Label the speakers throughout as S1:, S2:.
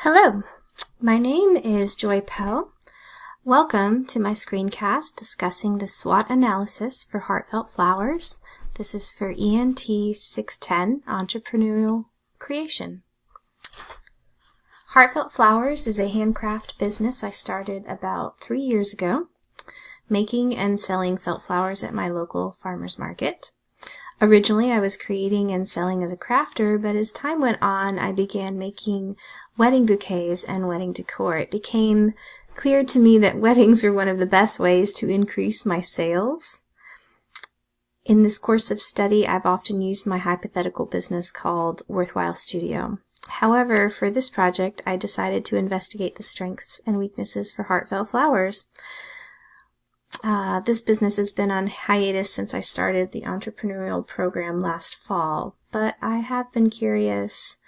S1: Hello, my name is Joy Poe. Welcome to my screencast discussing the SWOT analysis for Heartfelt Flowers. This is for ENT 610, Entrepreneurial Creation. Heartfelt Flowers is a handcraft business I started about 3 years ago, making and selling felt flowers at my local farmer's market. Originally, I was creating and selling as a crafter, but as time went on, I began making wedding bouquets and wedding decor. It became clear to me that weddings were one of the best ways to increase my sales. In this course of study, I've often used my hypothetical business called Worthwhile Studio. However, for this project, I decided to investigate the strengths and weaknesses for Heartfelt Flowers. This business has been on hiatus since I started the entrepreneurial program last fall, but I have been curious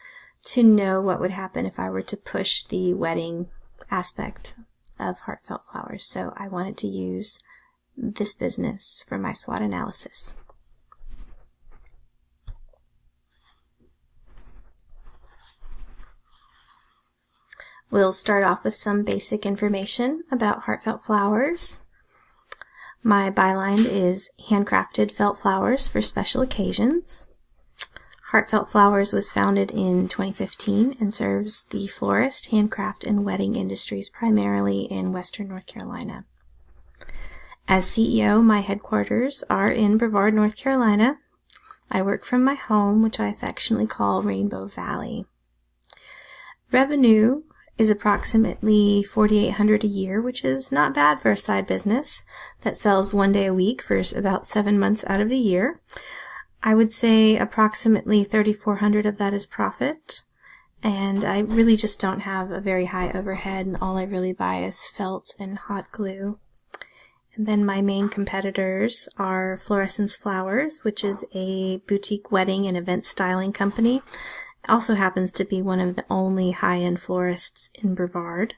S1: to know what would happen if I were to push the wedding aspect of Heartfelt Flowers, so I wanted to use this business for my SWOT analysis. We'll start off with some basic information about Heartfelt Flowers. My byline is handcrafted felt flowers for special occasions. Heartfelt Flowers was founded in 2015 and serves the florist, handcraft, and wedding industries primarily in Western North Carolina. As CEO, my headquarters are in Brevard, North Carolina. I work from my home, which I affectionately call Rainbow Valley. Revenue is approximately $4,800 a year, which is not bad for a side business that sells one day a week for about 7 months out of the year. I would say approximately $3,400 of that is profit, and I really just don't have a very high overhead, and all I really buy is felt and hot glue. And then my main competitors are Fluorescence Flowers, which is a boutique wedding and event styling company. Also happens to be one of the only high-end florists in Brevard.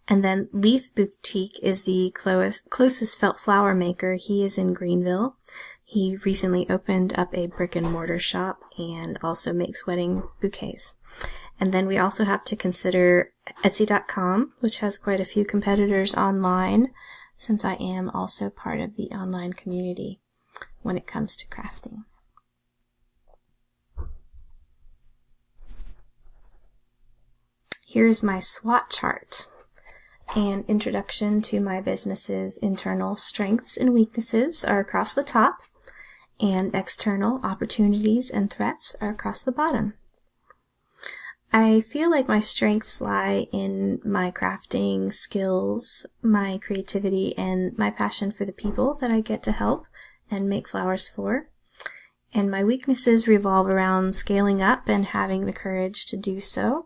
S1: And then Leaf Boutique is the closest felt flower maker. He is in Greenville. He recently opened up a brick and mortar shop and also makes wedding bouquets. And then we also have to consider Etsy.com, which has quite a few competitors online, since I am also part of the online community when it comes to crafting. Here's my SWOT chart. An introduction to my business's internal strengths and weaknesses are across the top, and external opportunities and threats are across the bottom. I feel like my strengths lie in my crafting skills, my creativity, and my passion for the people that I get to help and make flowers for. And my weaknesses revolve around scaling up and having the courage to do so.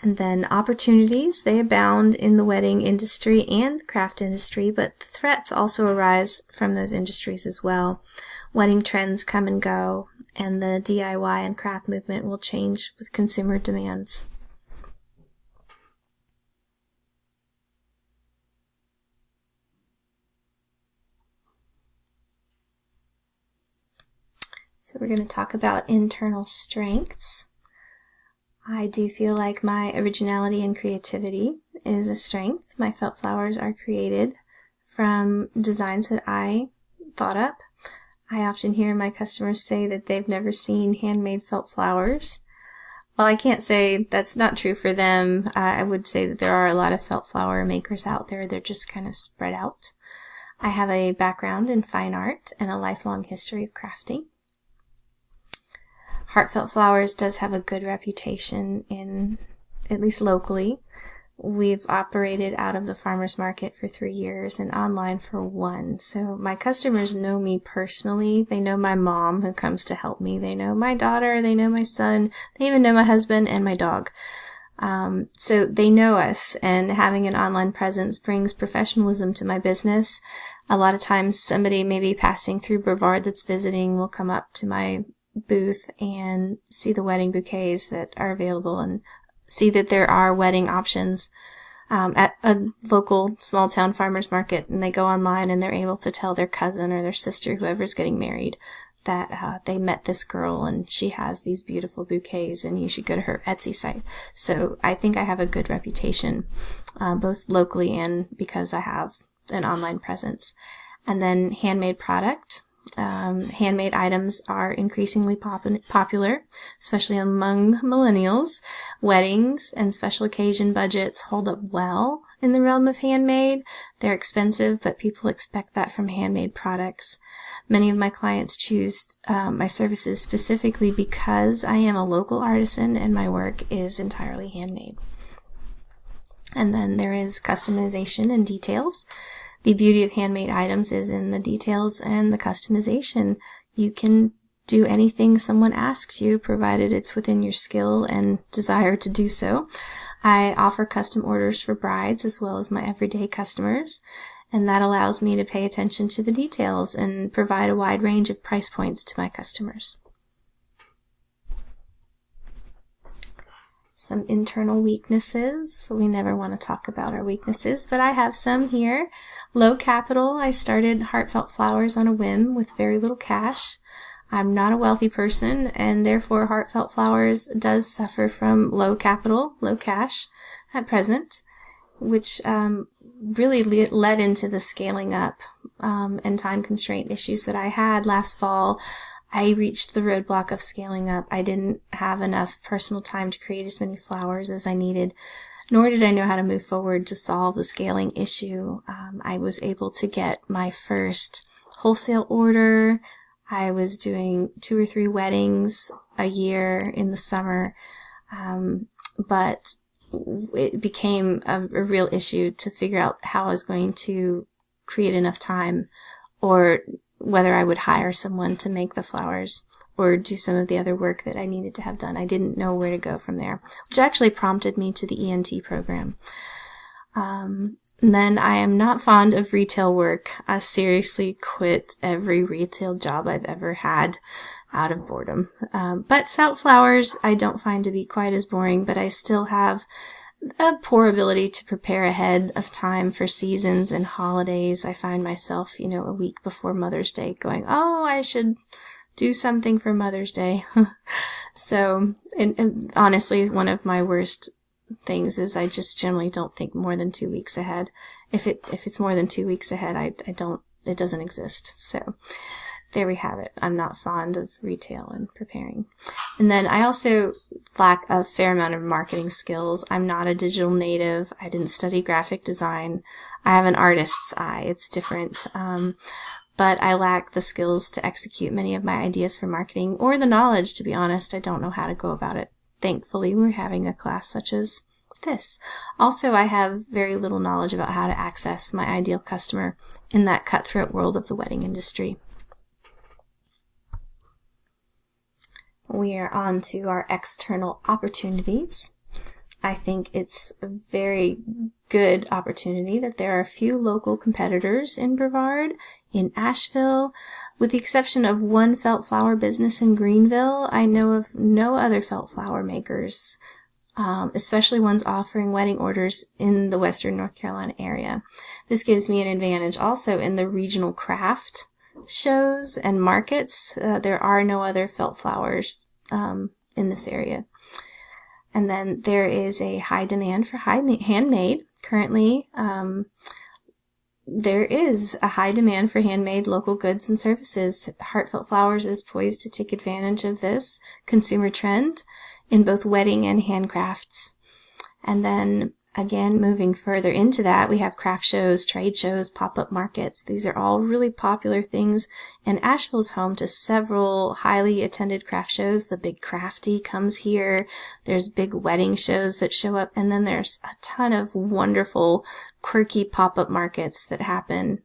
S1: And then opportunities, they abound in the wedding industry and the craft industry, but the threats also arise from those industries as well. Wedding trends come and go, and the DIY and craft movement will change with consumer demands. So we're going to talk about internal strengths. I do feel like my originality and creativity is a strength. My felt flowers are created from designs that I thought up. I often hear my customers say that they've never seen handmade felt flowers. Well, I can't say that's not true for them. I would say that there are a lot of felt flower makers out there. They're just kind of spread out. I have a background in fine art and a lifelong history of crafting. Heartfelt Flowers does have a good reputation at least locally. We've operated out of the farmer's market for 3 years and online for 1. So my customers know me personally. They know my mom who comes to help me. They know my daughter. They know my son. They even know my husband and my dog. So they know us, and having an online presence brings professionalism to my business. A lot of times somebody maybe passing through Brevard that's visiting will come up to my booth and see the wedding bouquets that are available and see that there are wedding options at a local small town farmer's market, and they go online and they're able to tell their cousin or their sister, whoever's getting married, that they met this girl and she has these beautiful bouquets and you should go to her Etsy site. So I think I have a good reputation, both locally and because I have an online presence. And then handmade product. Handmade items are increasingly popular, especially among millennials. Weddings and special occasion budgets hold up well in the realm of handmade. They're expensive, but people expect that from handmade products. Many of my clients choose my services specifically because I am a local artisan and my work is entirely handmade. And then there is customization and details. The beauty of handmade items is in the details and the customization. You can do anything someone asks you, provided it's within your skill and desire to do so. I offer custom orders for brides as well as my everyday customers, and that allows me to pay attention to the details and provide a wide range of price points to my customers. Some internal weaknesses. We never want to talk about our weaknesses, but I have some here. Low capital. I started Heartfelt Flowers on a whim with very little cash. I'm not a wealthy person, and therefore Heartfelt Flowers does suffer from low capital, low cash at present, which really led into the scaling up and time constraint issues that I had last fall. I reached the roadblock of scaling up. I didn't have enough personal time to create as many flowers as I needed, nor did I know how to move forward to solve the scaling issue. I was able to get my first wholesale order. I was doing 2 or 3 weddings a year in the summer, but it became a real issue to figure out how I was going to create enough time, or whether I would hire someone to make the flowers or do some of the other work that I needed to have done. I didn't know where to go from there, which actually prompted me to the ENT program. Then I am not fond of retail work. I seriously quit every retail job I've ever had out of boredom. But felt flowers I don't find to be quite as boring, but I still have a poor ability to prepare ahead of time for seasons and holidays. I find myself, a week before Mother's Day going, oh, I should do something for Mother's Day. So, and honestly, one of my worst things is I just generally don't think more than 2 weeks ahead. If it's more than 2 weeks ahead, it doesn't exist. So there we have it. I'm not fond of retail and preparing. And then I also lack a fair amount of marketing skills. I'm not a digital native. I didn't study graphic design. I have an artist's eye. It's different. But I lack the skills to execute many of my ideas for marketing, or the knowledge, to be honest. I don't know how to go about it. Thankfully, we're having a class such as this. Also, I have very little knowledge about how to access my ideal customer in that cutthroat world of the wedding industry. We are on to our external opportunities. I think it's a very good opportunity that there are a few local competitors in Brevard, in Asheville. With the exception of one felt flower business in Greenville, I know of no other felt flower makers, especially ones offering wedding orders in the Western North Carolina area. This gives me an advantage also in the regional craft shows and markets. There are no other felt flowers in this area. And then there is a high demand for handmade. Currently, there is a high demand for handmade local goods and services. Heartfelt Flowers is poised to take advantage of this consumer trend in both wedding and handcrafts. And then again, moving further into that, we have craft shows, trade shows, pop-up markets. These are all really popular things, and Asheville is home to several highly attended craft shows. The Big Crafty comes here. There's big wedding shows that show up, and then there's a ton of wonderful, quirky pop-up markets that happen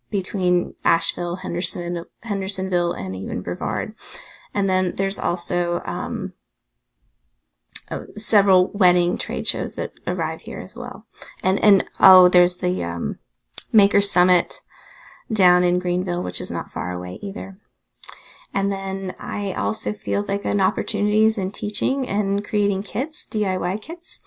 S1: between Asheville, Hendersonville, and even Brevard. And then there's also several wedding trade shows that arrive here as well. And there's the Maker Summit down in Greenville, which is not far away either. And then I also feel like an opportunity is in teaching and creating kits, DIY kits.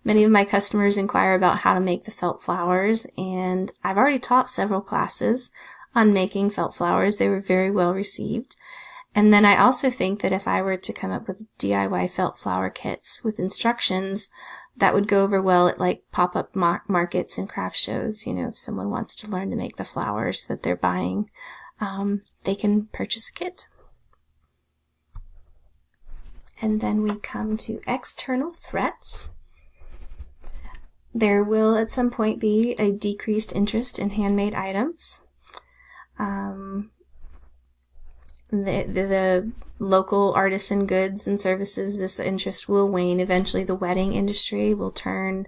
S1: Many of my customers inquire about how to make the felt flowers, and I've already taught several classes on making felt flowers. They were very well received. And then I also think that if I were to come up with DIY felt flower kits with instructions, that would go over well at like pop-up markets and craft shows. You know, if someone wants to learn to make the flowers that they're buying, they can purchase a kit. And then we come to external threats. There will at some point be a decreased interest in handmade items. The local artisan goods and services, this interest will wane. Eventually the wedding industry will turn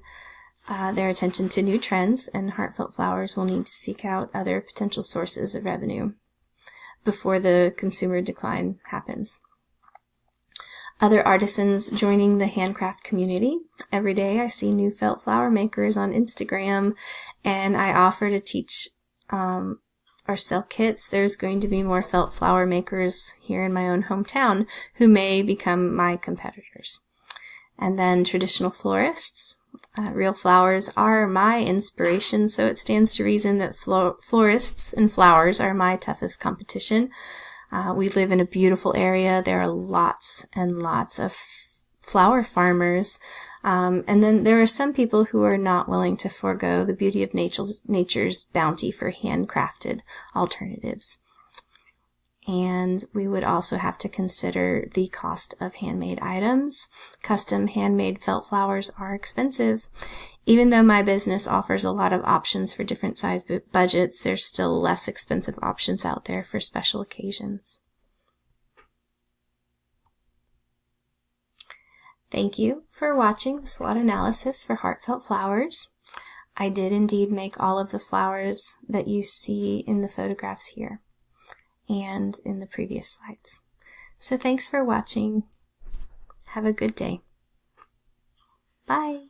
S1: their attention to new trends, and Heartfelt Flowers will need to seek out other potential sources of revenue before the consumer decline happens. Other artisans joining the handcraft community. Every day I see new felt flower makers on Instagram, and I offer to teach or sell kits. There's going to be more felt flower makers here in my own hometown who may become my competitors. And then traditional florists. Real flowers are my inspiration, so it stands to reason that florists and flowers are my toughest competition. We live in a beautiful area. There are lots and lots of flower farmers. And then there are some people who are not willing to forego the beauty of nature's bounty for handcrafted alternatives. And we would also have to consider the cost of handmade items. Custom handmade felt flowers are expensive. Even though my business offers a lot of options for different size budgets, there's still less expensive options out there for special occasions. Thank you for watching the SWOT analysis for Heartfelt Flowers. I did indeed make all of the flowers that you see in the photographs here and in the previous slides. So thanks for watching. Have a good day. Bye.